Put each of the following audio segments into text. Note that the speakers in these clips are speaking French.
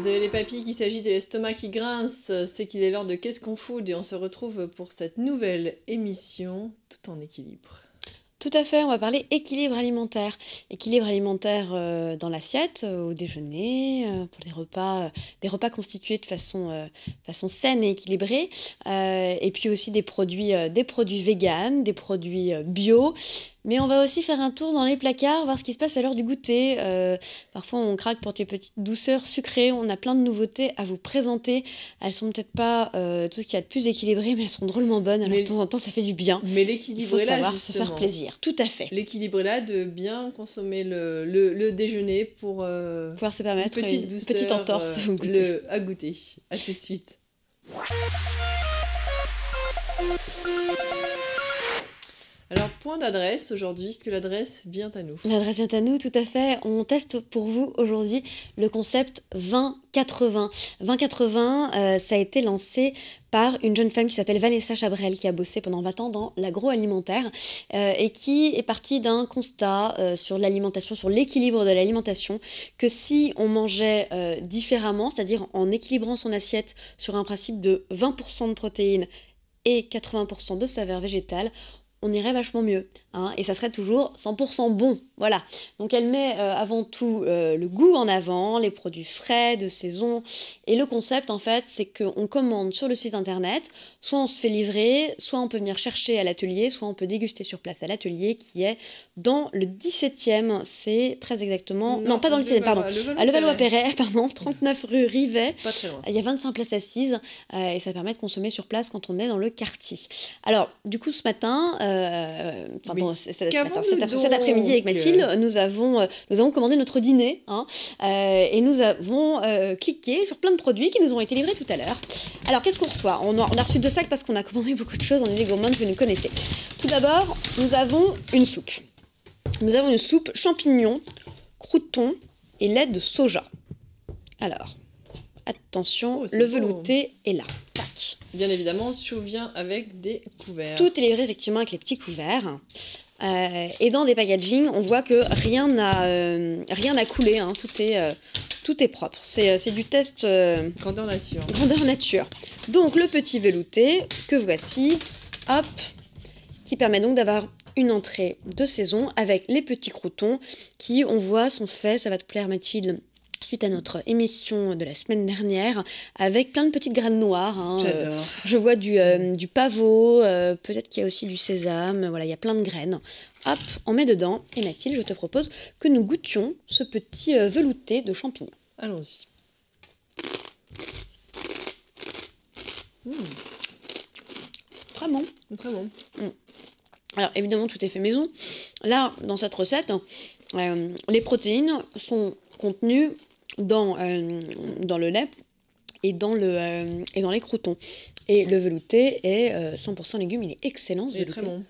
Vous avez les papilles qui s'agitent et l'estomac qui grince, c'est qu'il est l'heure de Qu'est-ce qu'on food et on se retrouve pour cette nouvelle émission tout en équilibre. Tout à fait, on va parler équilibre alimentaire. Équilibre alimentaire dans l'assiette, au déjeuner, pour des repas constitués de façon saine et équilibrée. Et puis aussi des produits véganes, des produits bio. Mais on va aussi faire un tour dans les placards, voir ce qui se passe à l'heure du goûter. Parfois, on craque pour des petites douceurs sucrées. On a plein de nouveautés à vous présenter. Elles sont peut-être pas tout ce qu'il y a de plus équilibré, mais elles sont drôlement bonnes. Alors, de temps en temps, ça fait du bien. Mais l'équilibre est là, savoir justement. se faire plaisir. Tout à fait. L'équilibre est là de bien consommer le déjeuner pour pouvoir se permettre une petite entorse à goûter. À tout de suite. Alors, point d'adresse aujourd'hui, est-ce que l'adresse vient à nous? L'adresse vient à nous, tout à fait. On teste pour vous aujourd'hui le concept 20-80. 20-80, ça a été lancé par une jeune femme qui s'appelle Vanessa Chabrel, qui a bossé pendant 20 ans dans l'agroalimentaire et qui est partie d'un constat sur l'alimentation, sur l'équilibre de l'alimentation, que si on mangeait différemment, c'est-à-dire en équilibrant son assiette sur un principe de 20% de protéines et 80% de saveur végétale, on irait vachement mieux, hein, et ça serait toujours 100% bon, voilà. Donc elle met avant tout le goût en avant, les produits frais, de saison, et le concept en fait, c'est qu'on commande sur le site internet, soit on se fait livrer, soit on peut venir chercher à l'atelier, soit on peut déguster sur place à l'atelier qui est dans le 17e, c'est très exactement... Non, pas dans le 17e, pardon, à Levallois-Perret, pardon, 39 rue Rivet. Pas très loin. Il y a 25 places assises, et ça permet de consommer sur place quand on est dans le quartier. Alors, du coup, ce matin... cet après-midi avec Mathilde, nous avons commandé notre dîner, hein, et nous avons cliqué sur plein de produits qui nous ont été livrés tout à l'heure. Alors qu'est-ce qu'on reçoit? On a reçu 2 sacs parce qu'on a commandé beaucoup de choses, on est des gourmandes, vous nous connaissez. Tout d'abord, nous avons une soupe. Nous avons une soupe champignons, croûtons et lait de soja. Alors, attention, le velouté est là. Tac. Bien évidemment, tout vient avec des couverts. Tout est livré effectivement avec les petits couverts. Et dans des packaging, on voit que rien n'a coulé, hein. Tout est propre. C'est du test grandeur nature. Grandeur nature. Donc le petit velouté que voici, hop, qui permet donc d'avoir une entrée de saison avec les petits croûtons qui, on voit, sont faits, ça va te plaire Mathilde, suite à notre émission de la semaine dernière, avec plein de petites graines noires. Hein. J'adore. Je vois du pavot, peut-être qu'il y a aussi du sésame, voilà, il y a plein de graines. Hop, on met dedans, et Mathilde, je te propose que nous goûtions ce petit velouté de champignons. Allons-y. Très bon. Très bon. Alors évidemment, tout est fait maison. Là, dans cette recette, les protéines sont contenues dans le lait et dans les croûtons. Et le velouté est 100% légumes, il est excellent. Il est très bon.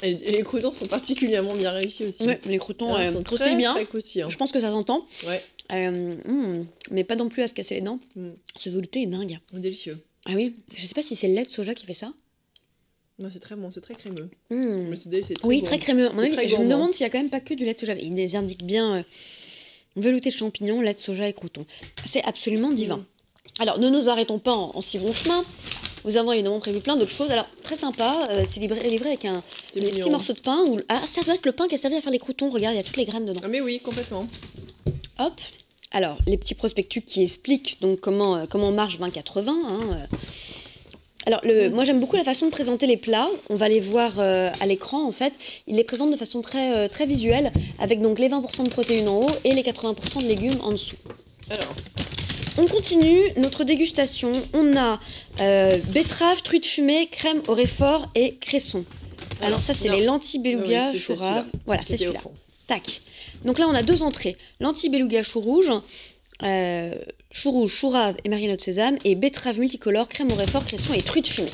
Et les croûtons sont particulièrement bien réussis aussi. Ouais, les croûtons sont très bien. Très croustillants. Je pense que ça s'entend. Ouais. Mais pas non plus à se casser les dents. Ce velouté est dingue. Délicieux. Ah oui, je sais pas si c'est le lait de soja qui fait ça. Non, c'est très bon, c'est très crémeux. Mais c'est très oui, bon. très crémeux. Je me demande s'il y a quand même pas que du lait de soja. Ils indiquent bien velouté de champignons, lait de soja et croûtons. C'est absolument divin. Alors, ne nous arrêtons pas en si bon chemin. Nous avons évidemment prévu plein d'autres choses. Alors, très sympa, c'est livré avec des petits morceaux de pain. Ah, ça doit être le pain qui a servi à faire les croûtons. Regarde, il y a toutes les graines dedans. Ah, mais oui, complètement. Hop. Alors, les petits prospectus qui expliquent donc comment marche 20-80. Hein. Alors, moi j'aime beaucoup la façon de présenter les plats. On va les voir à l'écran en fait. Il les présente de façon très, très visuelle, avec donc les 20% de protéines en haut et les 80% de légumes en dessous. Alors, on continue notre dégustation. On a betterave, truite fumée, crème au réfort et cresson. Alors ça, c'est les lentilles beluga, chou rave. Voilà, c'est celui-là. Tac. Donc là, on a 2 entrées. Lentilles beluga, chou rouge, chou rave et marionnettes de sésame, et betterave multicolore, crème au réfort, cresson et truite fumée.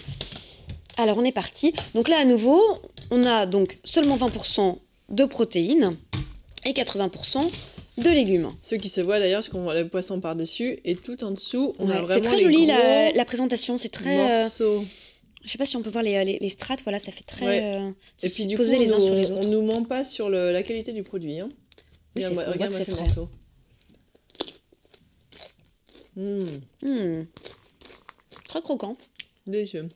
Alors, on est parti. Donc là, à nouveau, on a donc seulement 20% de protéines et 80% de légumes. Ce qui se voit d'ailleurs, parce qu'on voit le poisson par-dessus, et tout en dessous, on a vraiment c'est très joli la présentation, c'est très... morceaux. Je sais pas si on peut voir les strates, voilà, ça fait très... et puis du coup, les uns sur les autres. On nous ment pas sur la qualité du produit. Hein. Oui, Regarde-moi ces morceaux. Très croquant. Délicieux.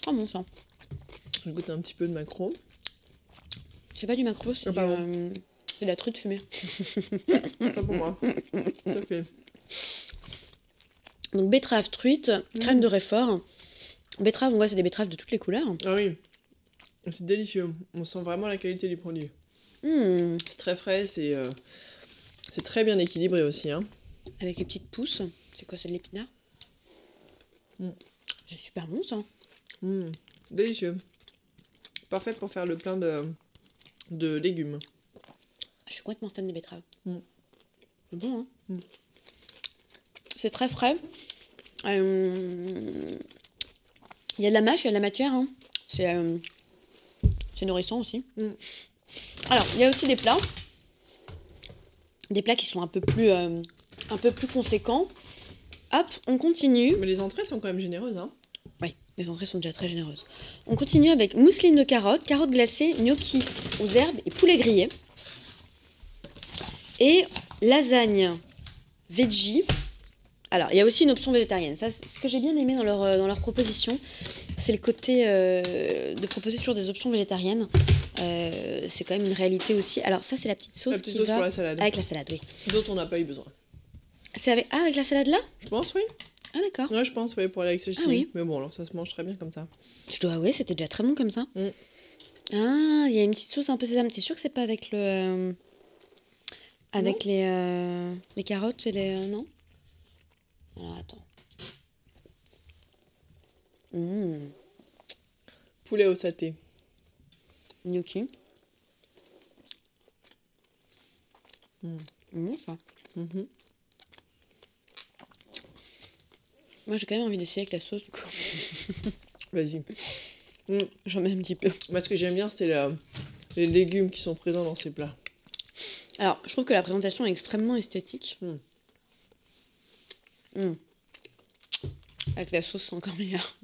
Très bon ça. Je goûte un petit peu de maquereau. C'est pas du maquereau, c'est de la truite fumée. Ça pour moi. Tout à fait. Donc betterave, truite, crème de réfort. Betterave, on voit, c'est des betteraves de toutes les couleurs. Ah oui. C'est délicieux. On sent vraiment la qualité du produit. C'est très frais, c'est très bien équilibré aussi. Hein. Avec les petites pousses. C'est quoi, c'est de l'épinard? C'est super bon ça. Délicieux. Parfait pour faire le plein de légumes. Je suis complètement fan des betteraves. C'est bon, hein. C'est très frais. Il y a de la mâche, il y a de la matière. Hein. C'est nourrissant aussi. Alors, il y a aussi des plats. Des plats qui sont un peu plus conséquents. Hop, on continue. Mais les entrées sont quand même généreuses. Hein. Oui, les entrées sont déjà très généreuses. On continue avec mousseline de carottes, carottes glacées, gnocchi aux herbes et poulet grillé. Et lasagne veggie. Alors, il y a aussi une option végétarienne. Ça, ce que j'ai bien aimé dans leur proposition, c'est le côté de proposer toujours des options végétariennes. C'est quand même une réalité aussi. Alors ça, c'est la petite sauce qui va pour la salade. avec la salade, oui. D'autres, on n'a pas eu besoin. C'est avec la salade là? Je pense, oui. Ah d'accord. Ouais, je pense, oui, pour aller avec ceci. Ah, oui. Mais bon, alors ça se mange très bien comme ça. Je dois avouer, c'était déjà très bon comme ça. Ah, il y a une petite sauce un peu sésame. T'es sûr que c'est pas avec le... avec les carottes et les... non? Alors, attends. Poulet au saté. Gnocchi. Ça. Moi, j'ai quand même envie d'essayer avec la sauce, du coup. Vas-y. J'en mets un petit peu. Moi, ce que j'aime bien, c'est les légumes qui sont présents dans ces plats. Alors, je trouve que la présentation est extrêmement esthétique. Avec la sauce, c'est encore meilleur.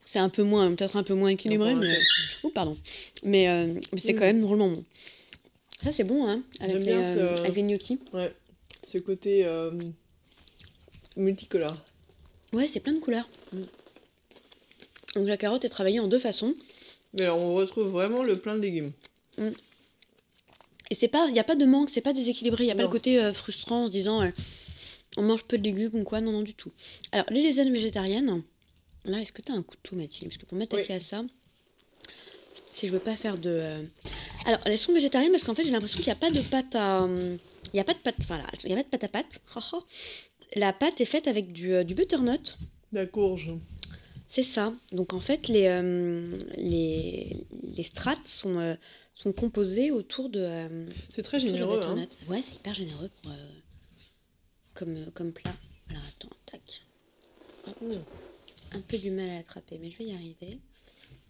C'est un peu moins, peut-être un peu moins équilibré, mais... Oh, pardon. Mais c'est quand même drôlement bon. Ça, c'est bon, hein, avec les gnocchis. Ouais, ce côté multicolore. Ouais, c'est plein de couleurs. Donc la carotte est travaillée en deux façons. Mais alors, on retrouve vraiment le plein de légumes. Et il n'y a pas de manque, c'est pas déséquilibré, il n'y a pas le côté frustrant en se disant on mange peu de légumes ou quoi, non, du tout. Alors, les lasagnes végétariennes, là, est-ce que tu as un couteau, Mathilde? Parce que pour m'attaquer à ça, si je veux pas faire de... Alors, elles sont végétariennes parce qu'en fait, j'ai l'impression qu'il n'y a pas de pâte à... Il n'y a pas de pâte, enfin, il n'y a pas de pâte à pâte. La pâte est faite avec du butternut. La courge. C'est ça. Donc, en fait, les strates sont composées autour de... c'est très généreux, hein. Ouais, c'est hyper généreux pour, comme plat. Alors, attends, tac. Un peu du mal à l'attraper, mais je vais y arriver.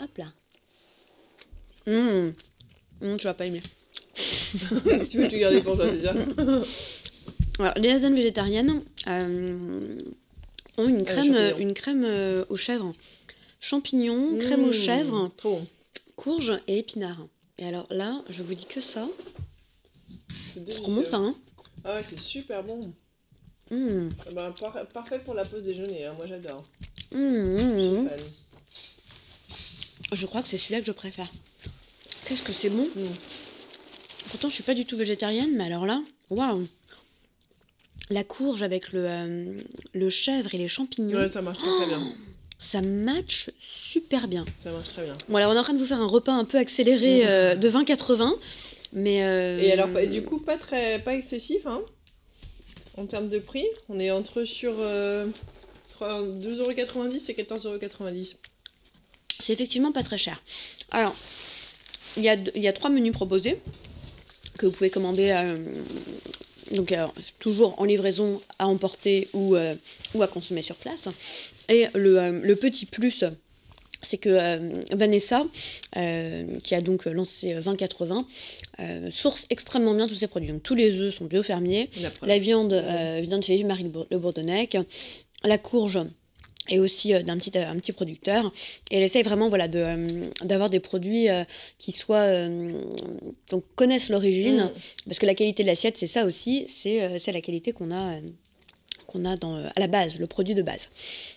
Hop là. Tu vas pas aimer. Tu veux tout garder pour toi déjà. Alors, les lasagnes végétariennes ont une crème aux chèvres. Champignons, crème aux chèvres, courge et épinards. Et alors là, je vous dis que ça. C'est délicieux. Trop bon ça, hein. Ah ouais, c'est super bon. Bah, parfait pour la pause déjeuner, hein. Moi j'adore. Je suis fan. Je crois que c'est celui-là que je préfère. Qu'est-ce que c'est bon. Pourtant, je suis pas du tout végétarienne, mais alors là, waouh. La courge avec le chèvre et les champignons. Ouais, ça marche très très bien. Ça match super bien. Ça marche très bien. Bon, alors on est en train de vous faire un repas un peu accéléré de 20,80. Mais Et alors, du coup, pas excessif, hein. En termes de prix, on est sur 2,90€ et 14,90€. C'est effectivement pas très cher. Alors, il y a 3 menus proposés que vous pouvez commander donc toujours en livraison à emporter ou à consommer sur place. Et le petit plus, c'est que Vanessa, qui a donc lancé 20,80, source extrêmement bien tous ses produits. Donc tous les œufs sont bio fermiers, la viande vient de chez Yves-Marie Le Bourdonnec, la courge et aussi un petit producteur. Et elle essaye vraiment voilà, d'avoir des produits qui soient donc connaissent l'origine, parce que la qualité de l'assiette, c'est ça aussi, c'est la qualité qu'on a à la base, le produit de base.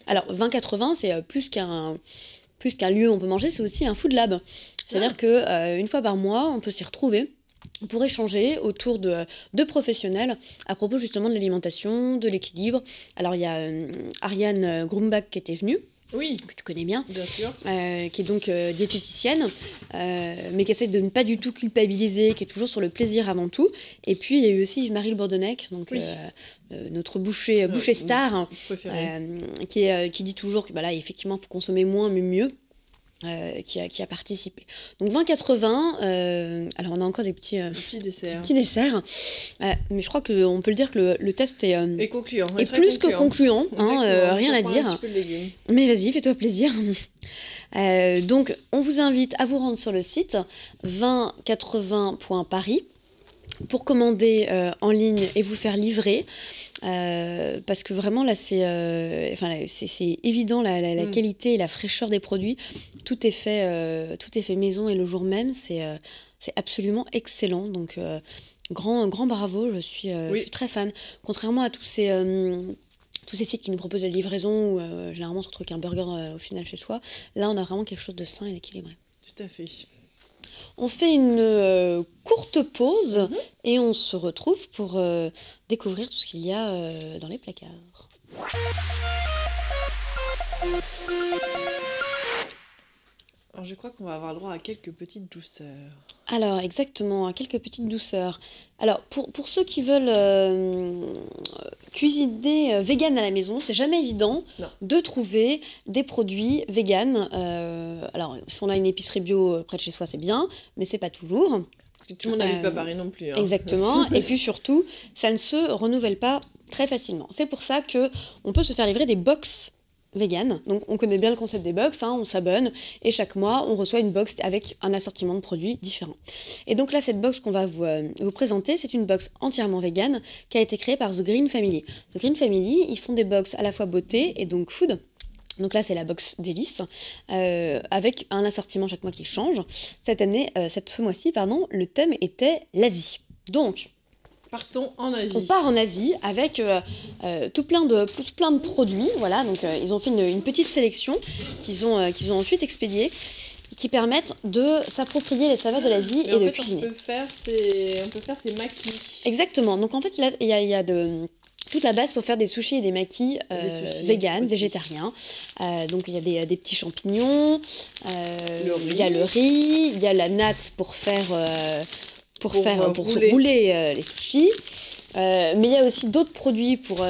Alors 20-80, c'est plus qu'un lieu où on peut manger, c'est aussi un food lab. C'est-à-dire que une fois par mois, on peut s'y retrouver pour échanger autour de professionnels à propos justement de l'alimentation, de l'équilibre. Alors il y a Ariane Grumbach qui était venue, Oui, que tu connais bien sûr. qui est donc diététicienne, mais qui essaie de ne pas du tout culpabiliser, qui est toujours sur le plaisir avant tout. Et puis il y a eu aussi Yves-Marie Le Bourdonnec, donc Oui. notre boucher star, qui dit toujours que là, effectivement, il faut consommer moins mais mieux. Qui a participé. Donc 20-80, alors on a encore des petits desserts. Mais je crois qu'on peut le dire que le test est concluant. Est plus que concluant, rien à dire. Un petit peu de légumes. Mais vas-y, fais-toi plaisir. Donc on vous invite à vous rendre sur le site 2080.paris pour commander en ligne et vous faire livrer, parce que vraiment là c'est évident la qualité et la fraîcheur des produits, tout est fait maison et le jour même, c'est absolument excellent, donc grand bravo, je suis très fan, contrairement à tous ces sites qui nous proposent des livraisons où généralement on se retrouve avec un burger au final chez soi. Là on a vraiment quelque chose de sain et d'équilibré. Tout à fait. On fait une courte pause et on se retrouve pour découvrir tout ce qu'il y a dans les placards. Alors je crois qu'on va avoir le droit à quelques petites douceurs. Alors exactement, à quelques petites douceurs. Alors pour ceux qui veulent cuisiner vegan à la maison, c'est jamais évident de trouver des produits vegan. Alors si on a une épicerie bio près de chez soi, c'est bien, mais c'est pas toujours. Parce que tout le monde n'habite pas Paris non plus. Hein. Exactement. Et puis surtout, ça ne se renouvelle pas très facilement. C'est pour ça qu'on peut se faire livrer des box vegan. Donc on connaît bien le concept des box, on s'abonne et chaque mois on reçoit une box avec un assortiment de produits différents. Et donc là, cette box qu'on va vous présenter, c'est une box entièrement vegan qui a été créée par The Green Family. The Green Family, ils font des box à la fois beauté et donc food. Donc là, c'est la box délice, avec un assortiment chaque mois qui change. Ce mois-ci, le thème était l'Asie. Donc, partons en Asie. On part en Asie avec tout plein de produits. Voilà, donc ils ont fait une petite sélection qu'ils ont ensuite expédiée, qui permettent de s'approprier les saveurs de l'Asie et de cuisiner. On peut faire ces makis. Exactement. Donc en fait, il y a toute la base pour faire des sushis et des makis vegan, végétariens. Donc il y a des petits champignons, il y a le riz, il y a la natte pour rouler les sushis. Mais il y a aussi d'autres produits pour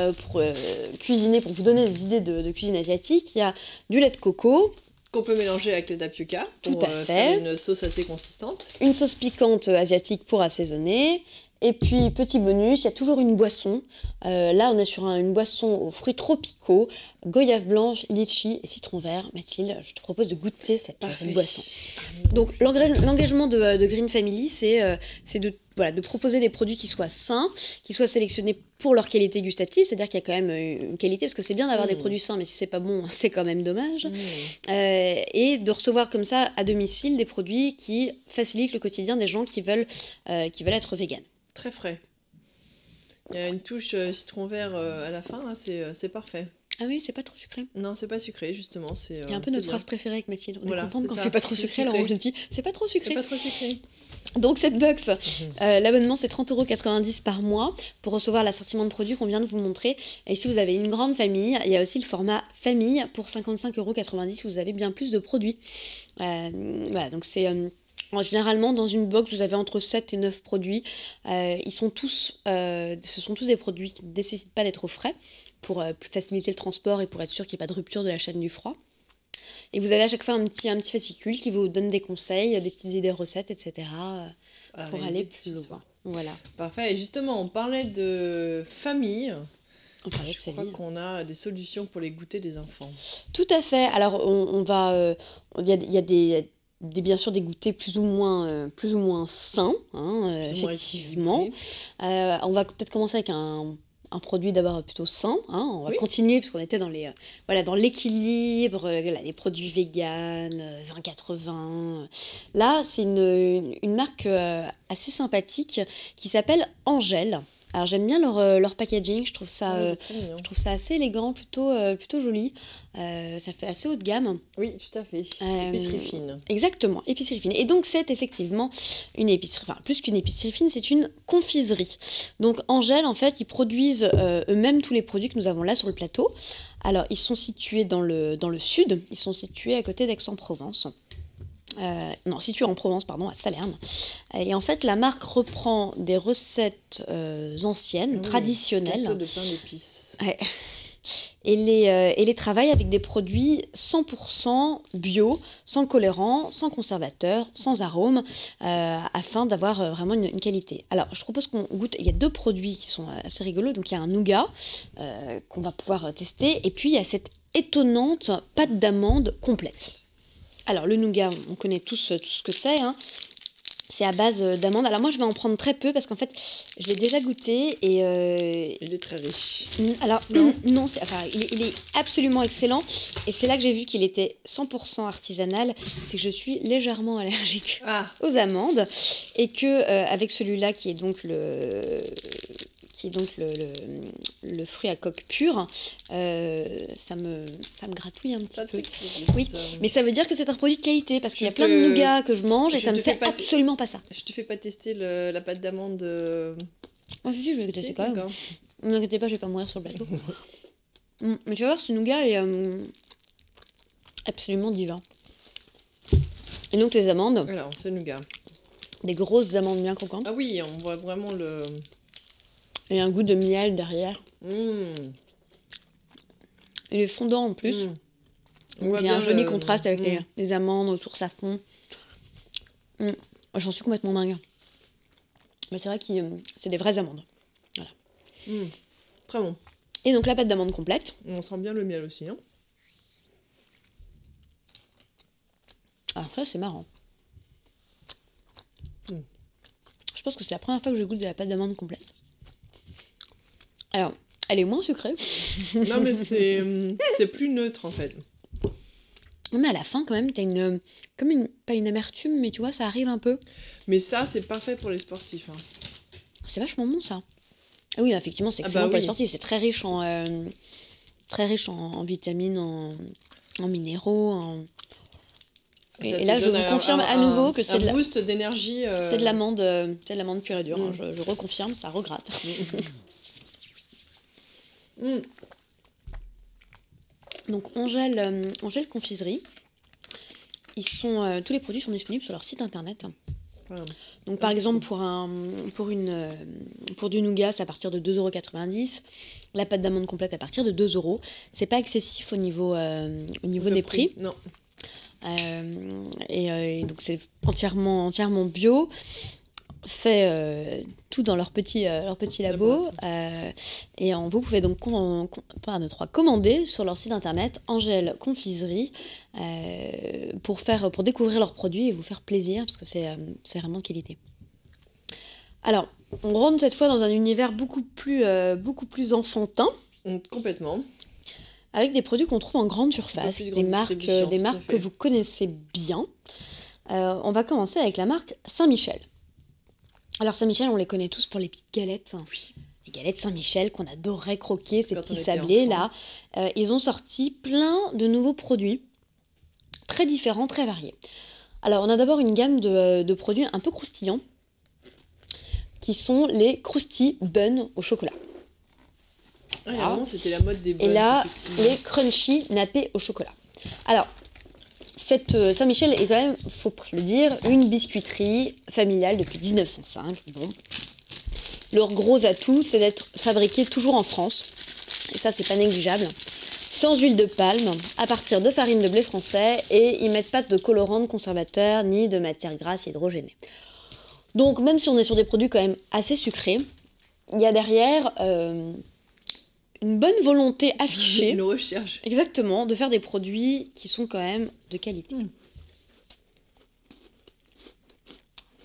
cuisiner, pour vous donner des idées de cuisine asiatique. Il y a du lait de coco. Qu'on peut mélanger avec le tapioca pour faire une sauce assez consistante. Une sauce piquante asiatique pour assaisonner. Et puis, petit bonus, il y a toujours une boisson. Là, on est sur une boisson aux fruits tropicaux, goyave blanche, litchi et citron vert. Mathilde, je te propose de goûter cette boisson. Donc, l'engagement de Green Family, c'est de proposer des produits qui soient sains, qui soient sélectionnés pour leur qualité gustative, c'est-à-dire qu'il y a quand même une qualité, parce que c'est bien d'avoir des produits sains, mais si c'est pas bon, c'est quand même dommage. Et de recevoir comme ça, à domicile, des produits qui facilitent le quotidien des gens qui veulent être véganes. Très frais. Il y a une touche citron vert à la fin, là, c'est parfait. Ah oui, c'est pas trop sucré. Non, c'est pas sucré, justement. Il y a un peu notre phrase préférée avec Mathilde. On est contente quand c'est pas trop sucré, alors on le dit, c'est pas trop sucré. C'est pas trop sucré. Donc cette box, l'abonnement c'est 30,90 € par mois pour recevoir l'assortiment de produits qu'on vient de vous montrer. Et si vous avez une grande famille, il y a aussi le format famille pour 55,90 €, où vous avez bien plus de produits. Voilà, donc c'est... généralement, dans une box, vous avez entre 7 et 9 produits. Ce sont tous des produits qui ne nécessitent pas d'être au frais pour faciliter le transport et pour être sûr qu'il n'y ait pas de rupture de la chaîne du froid. Et vous avez à chaque fois un petit fascicule qui vous donne des conseils, des petites idées recettes, etc. Pour aller plus loin. Voilà. Parfait. Et justement, on parlait de famille. Je crois qu'on a des solutions pour les goûters des enfants. Tout à fait. Alors, il y a bien sûr des goûters plus ou moins sains, effectivement. On va peut-être commencer avec un un produit d'abord plutôt sain, hein, on va Oui. continuer parce qu'on était dans dans l'équilibre, les produits vegan, 20-80. Là, c'est une marque assez sympathique qui s'appelle Angèle. Alors j'aime bien leur packaging, je trouve ça, Ouais, c'est très mignon. je trouve ça assez élégant, plutôt joli. Ça fait assez haut de gamme. Oui, tout à fait. Épicerie fine. Exactement, épicerie fine. Et donc c'est effectivement une épicerie, enfin plus qu'une épicerie fine, c'est une confiserie. Donc Angèle, en fait, ils produisent eux-mêmes tous les produits que nous avons là sur le plateau. Alors ils sont situés dans le sud, ils sont situés à côté d'Aix-en-Provence. Non, situé en Provence, pardon, à Salerne. Et en fait, la marque reprend des recettes anciennes, traditionnelles. Gâteau de pain d'épices. Ouais. Et les travaille avec des produits 100% bio, sans colorants, sans conservateurs, sans arômes, afin d'avoir vraiment une qualité. Alors, je propose qu'on goûte. Il y a 2 produits qui sont assez rigolos. Donc, il y a un nougat qu'on va pouvoir tester. Et puis, il y a cette étonnante pâte d'amande complète. Alors, le nougat, on connaît tous ce que c'est, hein. C'est à base d'amandes. Alors moi, je vais en prendre très peu parce qu'en fait, je l'ai déjà goûté et... Il est très riche. Alors, non il est absolument excellent. Et c'est là que j'ai vu qu'il était 100% artisanal. C'est que je suis légèrement allergique aux amandes. Et que avec celui-là, qui est donc le fruit à coque pure, ça me gratouille un petit peu. Oui, mais ça veut dire que c'est un produit de qualité, parce qu'il y a plein de nougats que je mange et ça me fait absolument pas ça. Je te fais pas tester la pâte d'amande. Ah si, je vais tester quand même. Ne vous inquiétez pas, je vais pas mourir sur le plateau. Mais tu vas voir, ce nougat est absolument divin. Et donc les amandes. Alors, c'est le nougat. Des grosses amandes bien croquantes. Ah oui, on voit vraiment le... Et un goût de miel derrière. Il est fondant en plus. Donc, il y a un joli contraste avec les amandes autour, ça fond. J'en suis complètement dingue. Mais c'est vrai que c'est des vraies amandes. Voilà. Très bon. Et donc la pâte d'amande complète. On sent bien le miel aussi. Hein. Alors ça, c'est marrant. Je pense que c'est la première fois que je goûte de la pâte d'amande complète. Alors, elle est moins sucrée. Non, mais c'est plus neutre, en fait. Mais à la fin, quand même, t'as pas une amertume, mais tu vois, ça arrive un peu. Mais ça, c'est parfait pour les sportifs. Hein. C'est vachement bon, ça. Ah oui, effectivement, c'est excellent pour les sportifs. C'est très riche en vitamines, en minéraux. Et là, je vous confirme à nouveau que c'est un boost d'énergie. C'est de l'amande pure et dure. Hein. Je reconfirme, ça regratte. Donc Angèle Confiserie, tous les produits sont disponibles sur leur site internet. Donc par exemple pour du nougat, c'est à partir de 2,90 €, la pâte d'amande complète à partir de 2 €. C'est pas excessif au niveau des prix. Non. Et donc c'est entièrement bio. Fait tout dans leur petit labo et vous pouvez donc commander sur leur site internet Angèle Confiserie pour découvrir leurs produits et vous faire plaisir parce que c'est vraiment de qualité. Alors on rentre cette fois dans un univers beaucoup plus enfantin. Complètement. Avec des produits qu'on trouve en grande surface, des marques que vous connaissez bien. On va commencer avec la marque Saint-Michel. Alors Saint-Michel, on les connaît tous pour les petites galettes. Oui. Les galettes Saint-Michel qu'on adorait croquer, ces petits sablés là. Ils ont sorti plein de nouveaux produits, très différents, très variés. Alors on a d'abord une gamme de produits un peu croustillants, qui sont les Krusty Buns au chocolat. Avant, c'était la mode des buns. Et là, les crunchy nappés au chocolat. Alors, Saint-Michel est quand même, faut le dire, une biscuiterie familiale depuis 1905. Bon. Leur gros atout, c'est d'être fabriqué toujours en France. Et ça, c'est pas négligeable. Sans huile de palme, à partir de farine de blé français, et ils mettent pas de colorants, de conservateurs, ni de matière grasse hydrogénée. Donc, même si on est sur des produits quand même assez sucrés, il y a derrière une bonne volonté affichée. Une recherche. Exactement, de faire des produits qui sont quand même de qualité.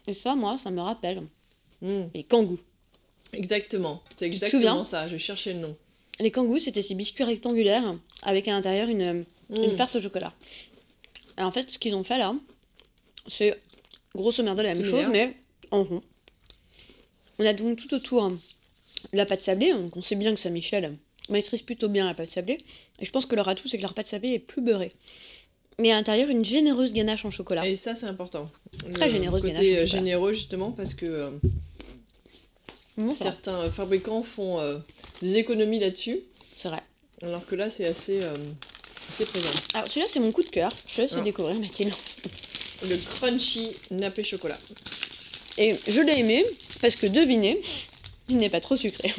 Et ça, moi, ça me rappelle les Kangoo. Exactement, c'est Tu te souviens exactement ça, je cherchais le nom. Les Kangous, c'était ces biscuits rectangulaires avec à l'intérieur une farce au chocolat. Et en fait, ce qu'ils ont fait là, c'est grosso merdo la même chose, mais en rond. On a donc tout autour la pâte sablée, donc on sait bien que Saint-Michel maîtrise plutôt bien la pâte sablée. Et je pense que leur atout, c'est que leur pâte sablée est plus beurrée. Et à l'intérieur, une généreuse ganache en chocolat. Et ça, c'est important. Très généreuse ganache en chocolat. Généreux, justement, parce que certains fabricants font des économies là-dessus. C'est vrai. Alors que là, c'est assez présent. Alors, celui-là, c'est mon coup de cœur. Je te laisse le découvrir, Mathilde. Le crunchy nappé chocolat. Et je l'ai aimé parce que, devinez, il n'est pas trop sucré.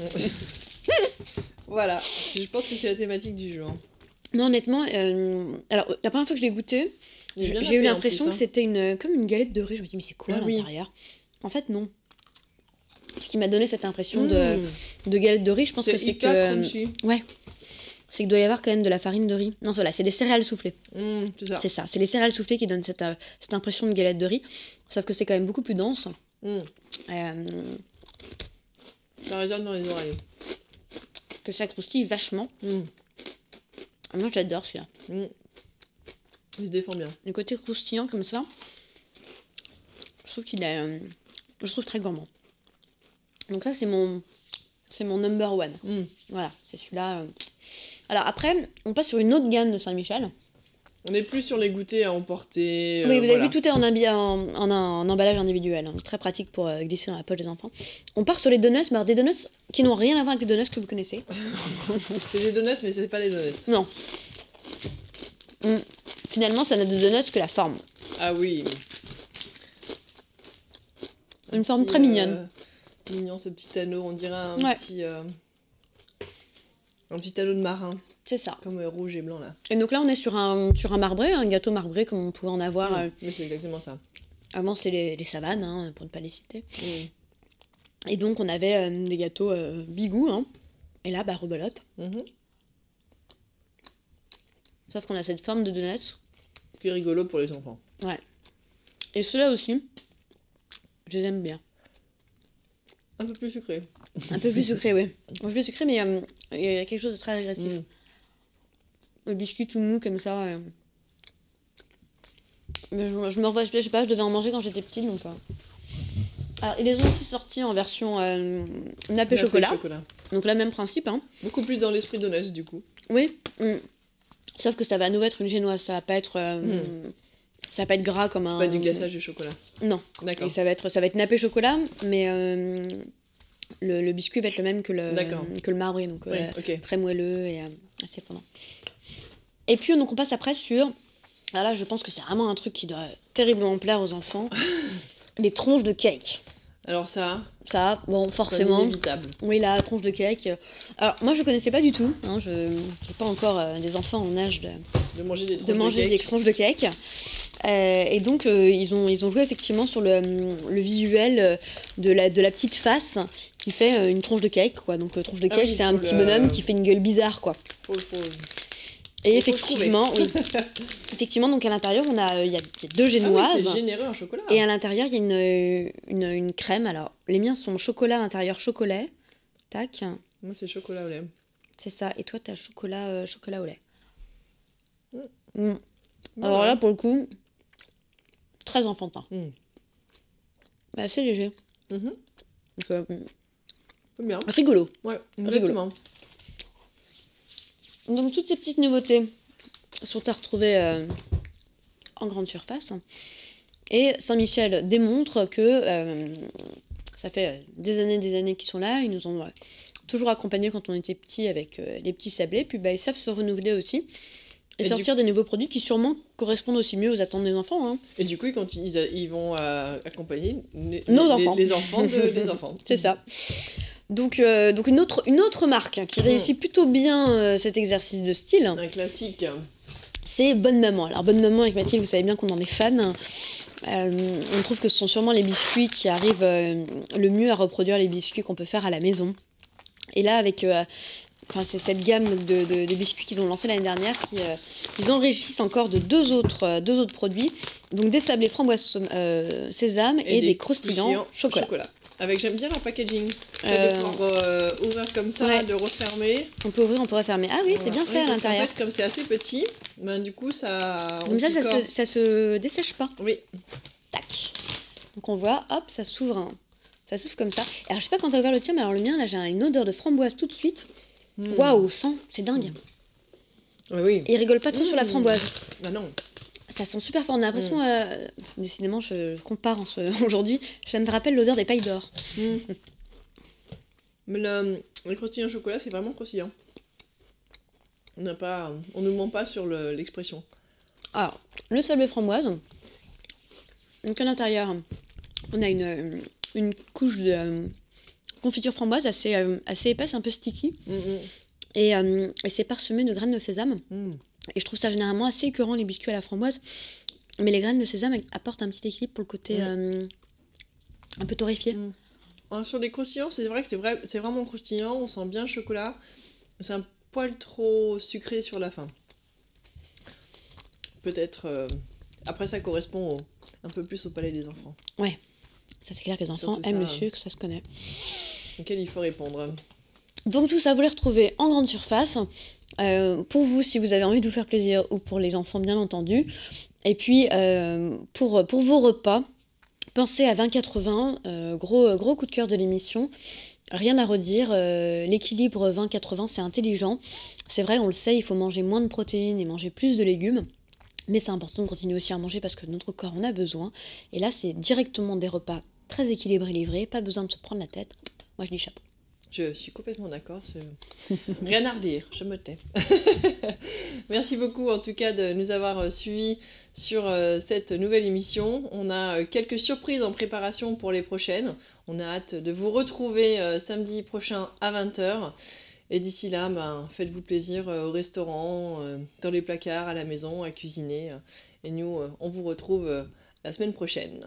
Voilà, je pense que c'est la thématique du jour. Non, honnêtement, alors la première fois que je l'ai goûté, j'ai eu l'impression que c'était comme une galette de riz. Je me dis, mais c'est quoi à l'intérieur ? En fait, non. Ce qui m'a donné cette impression de galette de riz, je pense que c'est que... crunchy. Ouais. C'est qu'il doit y avoir quand même de la farine de riz. Non, voilà, c'est des céréales soufflées. C'est ça. C'est ça, c'est les céréales soufflées qui donnent cette impression de galette de riz. Sauf que c'est quand même beaucoup plus dense. Ça résonne dans les oreilles. Que ça croustille vachement. Moi, j'adore celui-là. Il se défend bien. Le côté croustillant comme ça, je trouve qu'il est... je trouve très gourmand. Donc ça, c'est mon number one. Voilà, c'est celui-là. Alors après, on passe sur une autre gamme de Saint-Michel. On est plus sur les goûters à emporter. Oui, vous avez vu, tout est en emballage individuel. Très pratique pour glisser dans la poche des enfants. On part sur les donuts, mais alors des donuts qui n'ont rien à voir avec les donuts que vous connaissez. C'est des donuts, mais c'est pas des donuts. Non. Finalement, ça n'a de donuts que la forme. Ah oui. Une forme très mignonne. Mignon, ce petit anneau, on dirait un petit anneau de marin. C'est ça. Comme rouge et blanc là. Et donc là, on est sur un marbré, un gâteau marbré comme on pouvait en avoir. Mais c'est exactement ça. Avant, c'était les savanes, pour ne pas les citer. Et donc, on avait des gâteaux Bigou. Et là, rebelote. Sauf qu'on a cette forme de donuts. Qui est rigolo pour les enfants. Ouais. Et ceux-là aussi, je les aime bien. Un peu plus sucré. Un peu plus sucré, oui. Un peu plus sucré, mais il y a quelque chose de très agressif. Le biscuit tout mou comme ça. Mais je me revois, je sais pas, je devais en manger quand j'étais petite, donc... Alors, ils les ont aussi sortis en version nappé chocolat. Donc là, même principe. Beaucoup plus dans l'esprit donuts, du coup. Oui. Sauf que ça va à nouveau être une génoise, ça va pas être... Ça va pas être gras comme C'est pas du glaçage de chocolat. Non. D'accord. Et ça va être nappé chocolat, mais le biscuit va être le même que le marbré, donc très moelleux et assez fondant. Et puis donc on passe après sur... Alors là, je pense que c'est vraiment un truc qui doit terriblement plaire aux enfants. Les tronches de cake. Alors ça, bon, forcément. C'est inévitable. Oui, la tronche de cake. Alors moi, je connaissais pas du tout. Je n'ai pas encore des enfants en âge de manger des tronches de cake. Et donc, ils ont joué effectivement sur le visuel de la petite face qui fait une tronche de cake, quoi. Donc, tronche de cake, c'est un petit bonhomme qui fait une gueule bizarre, quoi. Et effectivement, effectivement, donc à l'intérieur, il y a deux génoises. Ah oui, c'est généreux en chocolat. Et à l'intérieur, il y a une crème. Alors, les miens sont chocolat à l'intérieur, chocolat. Tac. Moi, c'est chocolat au lait. C'est ça. Et toi, t'as chocolat au lait. Alors là, pour le coup, très enfantin. Mais assez léger. Donc, bien. Rigolo. Ouais, exactement. Donc toutes ces petites nouveautés sont à retrouver en grande surface. Et Saint-Michel démontre que ça fait des années qu'ils sont là. Ils nous ont toujours accompagnés quand on était petits avec les petits sablés. Puis ils savent se renouveler aussi. Et sortir des nouveaux produits qui sûrement correspondent aussi mieux aux attentes des enfants. Et du coup, quand ils vont accompagner nos enfants. Les enfants des enfants. C'est ça. Donc une autre marque qui réussit plutôt bien cet exercice de style. Un classique. C'est Bonne Maman. Alors Bonne Maman avec Mathilde, vous savez bien qu'on en est fan. On trouve que ce sont sûrement les biscuits qui arrivent le mieux à reproduire les biscuits qu'on peut faire à la maison. Et là avec... c'est cette gamme de biscuits qu'ils ont lancé l'année dernière qu'ils enrichissent encore de deux autres produits. Donc des sablés framboises sésame et des croustillants chocolat. J'aime bien leur packaging. De pouvoir ouvrir comme ça, de refermer. On peut ouvrir, on peut refermer. Ah oui, c'est bien fait à l'intérieur. En fait, comme c'est assez petit, ben, du coup, ça... Comme ça se dessèche pas. Oui. Tac. Donc on voit, hop, ça s'ouvre. Hein. Ça s'ouvre comme ça. Alors je sais pas quand t'as ouvert le tien, mais alors le mien, là, j'ai une odeur de framboise tout de suite. Waouh, sang, c'est dingue. Oui. Et il rigole pas trop sur la framboise. Ah non. Ça sent super fort. On a l'impression, décidément, je compare aujourd'hui, ça me rappelle l'odeur des pailles d'or. Mais le croustillant au chocolat, c'est vraiment croustillant. On ne ment pas sur l'expression. Alors, le sablé framboise. Donc à l'intérieur, on a une couche de confiture framboise assez épaisse, un peu sticky. Et c'est parsemé de graines de sésame. Et je trouve ça généralement assez écœurant, les biscuits à la framboise. Mais les graines de sésame apportent un petit équilibre pour le côté un peu torréfié. Sur les croustillants, c'est vrai que c'est vraiment croustillant. On sent bien le chocolat. C'est un poil trop sucré sur la fin. Peut-être... Après, ça correspond un peu plus au palais des enfants. Ouais. Ça, c'est clair que les enfants aiment le sucre, ça se connaît. Auquel il faut répondre. Donc tout ça, vous les retrouvez en grande surface. Pour vous, si vous avez envie de vous faire plaisir, ou pour les enfants, bien entendu. Et puis, pour vos repas, pensez à 20-80, gros coup de cœur de l'émission. Rien à redire, l'équilibre 20-80, c'est intelligent. C'est vrai, on le sait, il faut manger moins de protéines et manger plus de légumes. Mais c'est important de continuer aussi à manger parce que notre corps en a besoin. Et là, c'est directement des repas très équilibrés livrés, pas besoin de se prendre la tête. Moi, je dis chapeau. Je suis complètement d'accord. Rien à redire, je me tais. Merci beaucoup en tout cas de nous avoir suivis sur cette nouvelle émission. On a quelques surprises en préparation pour les prochaines. On a hâte de vous retrouver samedi prochain à 20h. Et d'ici là, faites-vous plaisir au restaurant, dans les placards, à la maison, à cuisiner. Et nous, on vous retrouve la semaine prochaine.